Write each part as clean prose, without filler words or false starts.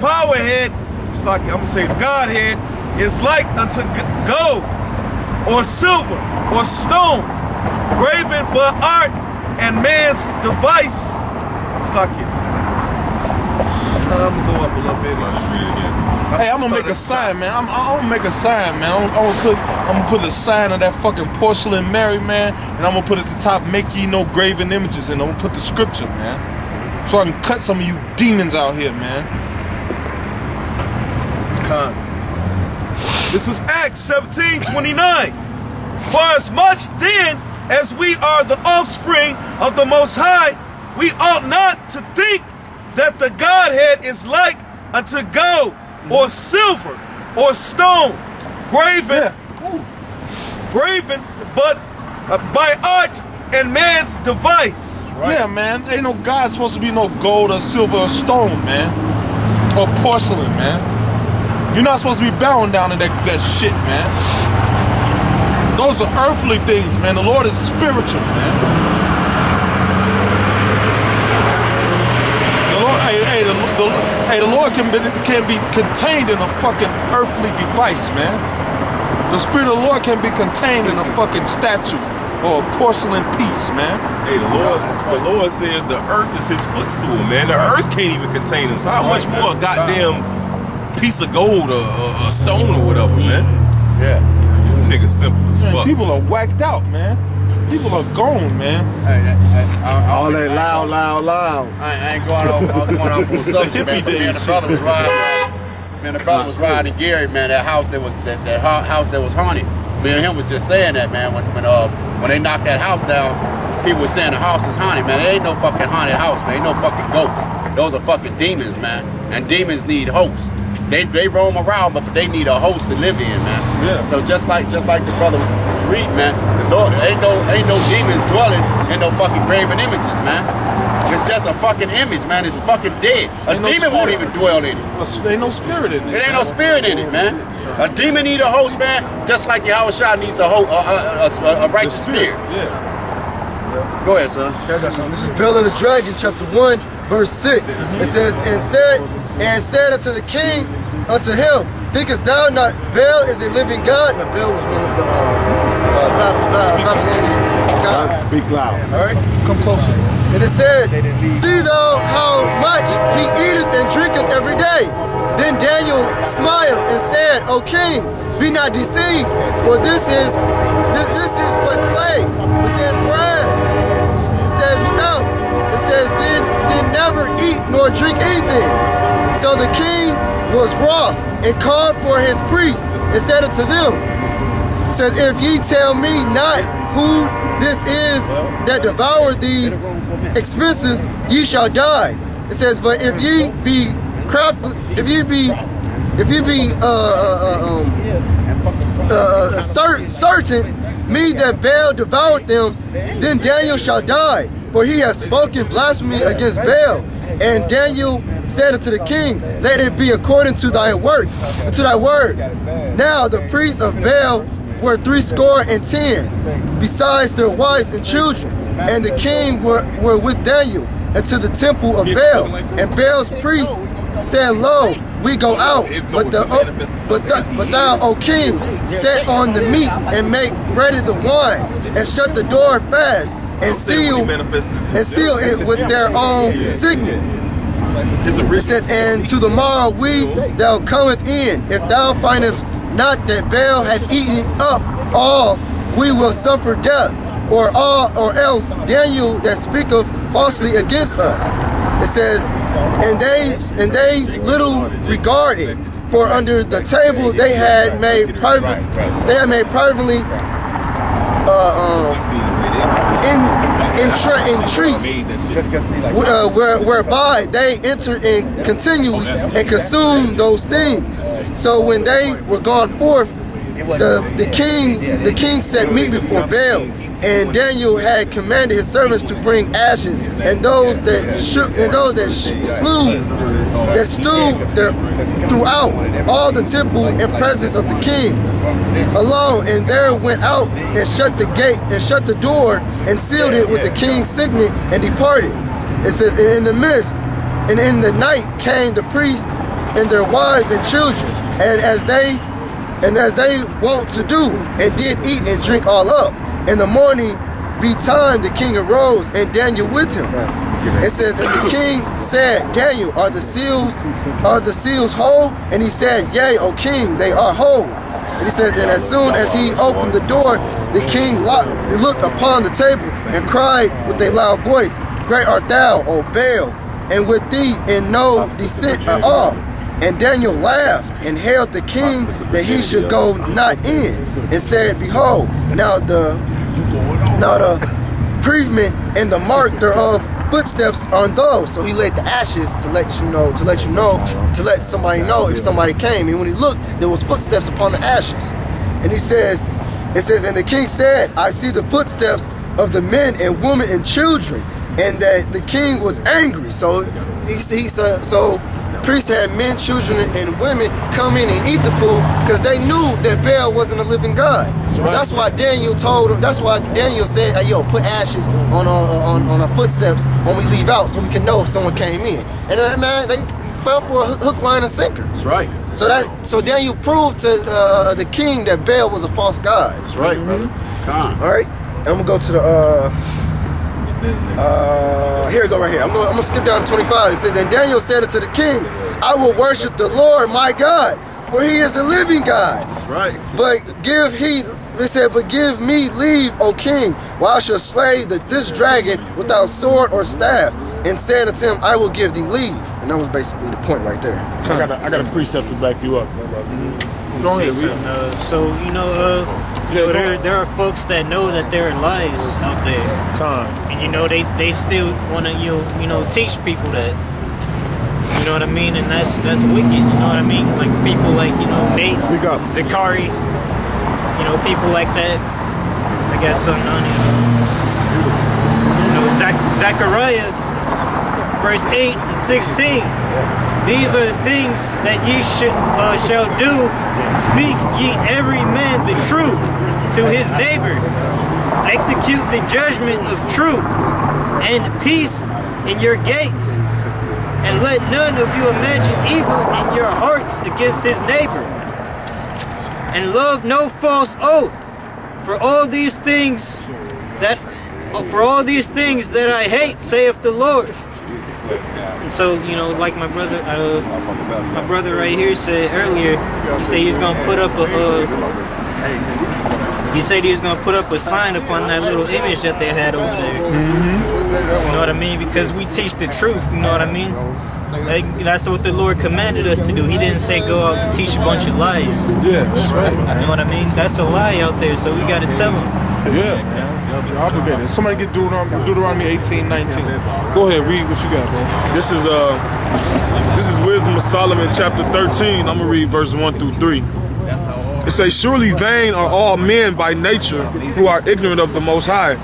powerhead, it's like, I'm gonna say Godhead, is like unto gold, or silver, or stone, graven by art and man's device. It's like it. I'm gonna go up a little bit. Just read it again. Hey, I'm gonna make a sign, man. I'm gonna make a sign, man. I'm gonna put a sign of that fucking porcelain Mary, man, and I'm gonna put at the top, make ye no graven images, and I'm gonna put the scripture, man, so I can cut some of you demons out here, man. This is Acts 17:29. For as much then as we are the offspring of the Most High, we ought not to think that the Godhead is like unto gold, or silver, or stone, graven, but by art and man's device. Right? Yeah, man. Ain't no God supposed to be no gold or silver or stone, man, or porcelain, man. You're not supposed to be bowing down to that shit, man. Those are earthly things, man. The Lord is spiritual, man. The Lord can be contained in a fucking earthly device, man. The Spirit of the Lord can be contained in a fucking statue or a porcelain piece, man. Hey, the Lord said the earth is his footstool, man. The earth can't even contain him. So how much more a goddamn piece of gold or a stone or whatever, man? Yeah. Niggas simple as fuck. People are whacked out, man. People are gone, man. All that loud. I ain't going off on the subject, man. Me and the brother was riding. Me and the brother was riding Gary, man. That house that was haunted. Me and him was just saying that, man. When they knocked that house down, people were saying the house was haunted, man. There ain't no fucking haunted house, man. Ain't no fucking ghosts. Those are fucking demons, man. And demons need hosts. They roam around, but they need a host to live in, man. Yeah. So just like the brother was reading, man, the Lord, ain't no demons dwelling in no fucking graven images, man. It's just a fucking image, man. It's fucking dead. A demon won't even dwell in it. There ain't no spirit in it. It ain't no spirit in it, man. A demon need a host, man, just like Yahweh Shah needs a righteous spirit. Yeah. Go ahead, son. This is Baal and the Dragon, chapter 1, verse 6. It says, and said unto the king, unto him, thinkest thou not Baal is a living God? Now Baal was one of the Babylonian gods. Speak loud. All right? Come closer. And it says, see thou how much he eateth and drinketh every day. Then Daniel smiled and said, O king, be not deceived, for this is but clay within brass. It says without. It says did never eat nor drink anything. So the king was wroth and called for his priests and said unto them, says, if ye tell me not who this is that devoured these expenses, ye shall die. It says, but if ye be certain me that Baal devoured them, then Daniel shall die, for he hath spoken blasphemy against Baal. And Daniel said unto the king, let it be according to thy word, Now the priests of Baal were 70, besides their wives and children. And the king were with Daniel into the temple of Baal. And Baal's priests said, lo, we go out, but thou, O king, set on the meat and make ready the wine, and shut the door fast, and seal it with their own signet. It says, and to the morrow thou cometh in, if thou findest not that Baal hath eaten up all, we will suffer death, or else Daniel that speaketh falsely against us. It says, and they little regarded, for under the table they had made privately entreaties, whereby they entered in continually and consumed those things. So when they were gone forth, the king set meat before Baal, and Daniel had commanded his servants to bring ashes, and those that stewed throughout all the temple in presence of the king alone, and there went out and shut the gate and shut the door and sealed it with the king's signet and departed. It says, in the midst and in the night came the priest and their wives and children, and as they wont to do, and did eat and drink all up. In the morning betime the king arose, and Daniel with him. It says, and the king said, Daniel, are the seals whole? And he said, Yea, O king, they are whole. And he says, and as soon as he opened the door, the king looked upon the table and cried with a loud voice, Great art thou, O Baal, and with thee in no descent at all. And Daniel laughed and hailed the king that he should go not in, and said, Behold, now the pavement and the mark thereof footsteps on those. So he laid the ashes to let somebody know if somebody came. And when he looked, there was footsteps upon the ashes. And it says, and the king said, I see the footsteps of the men and women and children, and that the king was angry. So he said, so priests had men, children, and women come in and eat the food because they knew that Baal wasn't a living God. That's why Daniel told them. That's why Daniel said, hey, "Yo, put ashes on our footsteps when we leave out, so we can know if someone came in." And man, they fell for a hook, line, and sinker. That's right. So Daniel proved to the king that Baal was a false god. That's right, brother. All right, I'm gonna go to the. Here we go right here. I'm gonna skip down to 25. It says, and Daniel said unto the king, I will worship the Lord my God, for he is a living God. That's right. But give me leave, O king, while I shall slay this dragon without sword or staff. And said unto him, I will give thee leave. And that was basically the point right there. I got a precept to back you up. Go ahead, so there are folks that know that there are lies out there, and they still want to teach people that, you know what I mean, and that's wicked. You know what I mean, like people like Nate, Zakari, people like that. I got something on it. Zechariah, verse 8 and 16. These are the things that ye shall do. Speak ye every man the truth to his neighbor. Execute the judgment of truth and peace in your gates. And let none of you imagine evil in your hearts against his neighbor. And love no false oath. For all these things that I hate, saith the Lord. So, like my brother right here said earlier, he said he was gonna put up a sign upon that little image that they had over there. You know what I mean? Because we teach the truth, you know what I mean? Like, that's what the Lord commanded us to do. He didn't say go out and teach a bunch of lies. Yeah, that's right. You know what I mean? That's a lie out there, so we gotta tell them. Yeah, you're obligated. Somebody get Deuteronomy 18:19. Go ahead, read what you got, man. This is Wisdom of Solomon, chapter 13. I'm gonna read verse 1 through 3. It says, surely vain are all men by nature who are ignorant of the Most High,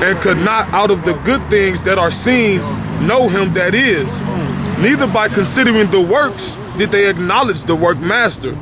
and could not out of the good things that are seen know him that is. Neither by considering the works did they acknowledge the workmaster,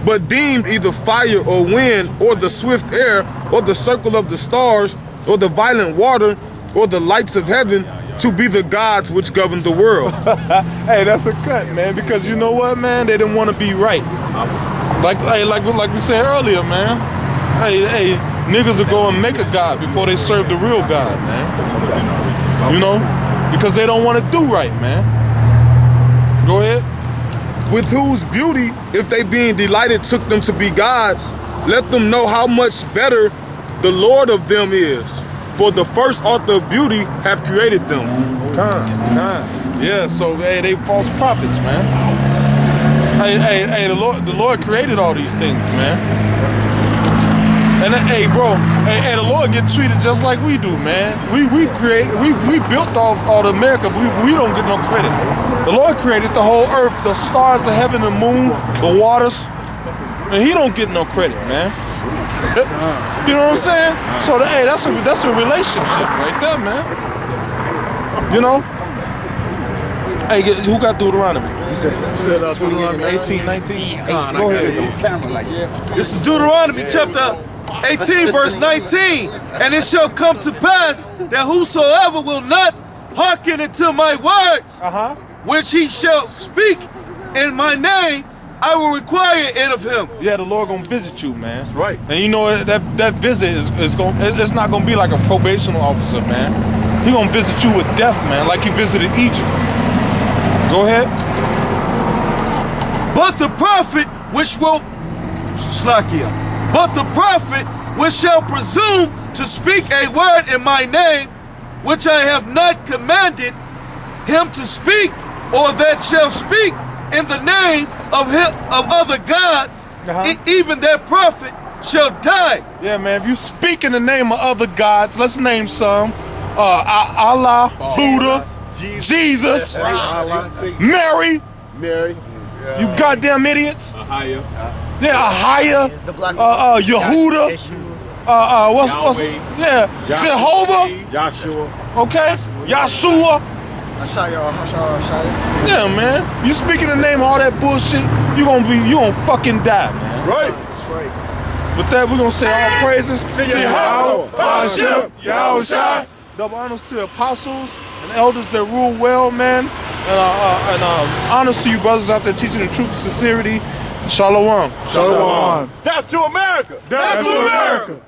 but deemed either fire or wind, or the swift air, or the circle of the stars, or the violent water, or the lights of heaven, to be the gods which govern the world. Hey, that's a cut, man, because you know what, man? They didn't want to be right. Like we said earlier, man. Hey, niggas will go and make a god before they serve the real God, man. Because they don't want to do right, man. Go ahead. With whose beauty, if they being delighted took them to be gods, let them know how much better the Lord of them is. For the first author of beauty have created them. Yeah, so they false prophets, man. Hey, the Lord created all these things, man. And hey, bro, the Lord get treated just like we do, man. We built all the America, but we don't get no credit. The Lord created the whole earth, the stars, the heaven, the moon, the waters, and He don't get no credit, man. You know what I'm saying? So that's a relationship right there, man. Hey, who got Deuteronomy? You said Deuteronomy 18:19. Go ahead. This is Deuteronomy chapter 18, verse 19. And it shall come to pass that whosoever will not hearken unto my words, which he shall speak in my name, I will require it of him. Yeah, the Lord gonna visit you, man. That's right. And you know that visit it's not gonna be like a probational officer, man. He gonna visit you with death, man, like he visited Egypt. Go ahead. But the prophet which will Slakia. But the prophet which shall presume to speak a word in my name, which I have not commanded him to speak, or that shall speak in the name of other gods, even that prophet shall die. Yeah, man. If you speak in the name of other gods, let's name some. Allah, Buddha, Jesus, Mary. You goddamn idiots. Yeah, Ahaya. Yehuda. What's Jehovah. Yahshua. Okay, Yahshua. Yeah, man. You speak in the name of all that bullshit, you gonna fucking die, man. Right. With that, we're gonna say all praises to Yahweh, Hashem, Yahushua. Double honors to the apostles and elders that rule well, man. And honors to you brothers out there teaching the truth and sincerity. Shalom. Shalom. Down to America. Down to America.